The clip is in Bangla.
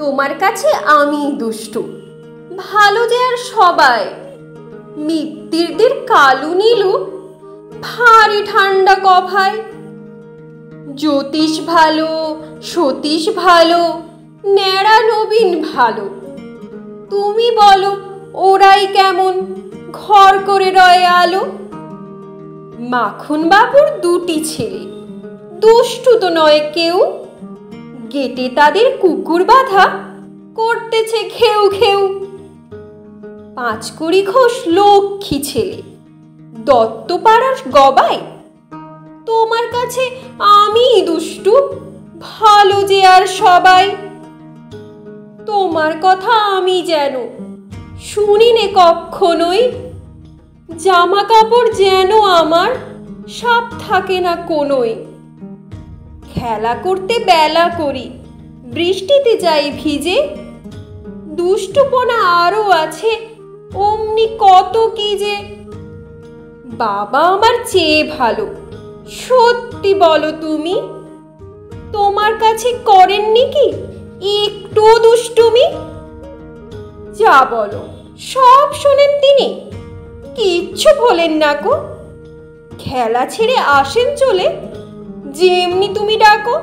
তোমার কাছে আমি দুষ্টু, ভালো যে আর সবাই। মিত্তিরদের কালু নীলু ভারী ঠান্ডা কফায়। জ্যোতিষ ভালো, সতীশ ভালো, ন্যাড়া নবীন ভালো। তুমি বলো ওরাই কেমন ঘর করে রয়ে আলো। মাখন বাবুর দুটি ছেলে, দুষ্টু তো নয় কেউ। গেটে তাদের কুকুর বাঁধা, করতেছে ঘেউ ঘেউ। পাঁচকুড়ি ঘোষ লক্ষ্মী ছেলে, দত্তপাড়ার গবাই। তোমার কাছে আমি দুষ্টু, ভালো যে আর সবাই। তোমার কথা আমি যেন শুনিনে কক্ষণই। জামা কাপড় যেন আমার সাপ থাকে না কোনোই। খেলা করতে বেলা করি, বৃষ্টিতে যাই ভিজে। দুষ্টুপনা আরো আছে, অমনি কত কি যে। বাবা আমার চেয়ে ভালো, সত্যি বলো তুমি। তোমার কাছে করেননি কি একটু দুষ্টুমি? যা বলো সব শোনেন তিনি, কিচ্ছু বলেন না গো। খেলা ছেড়ে আসেন চলে, যেমনি তুমি ডাকো।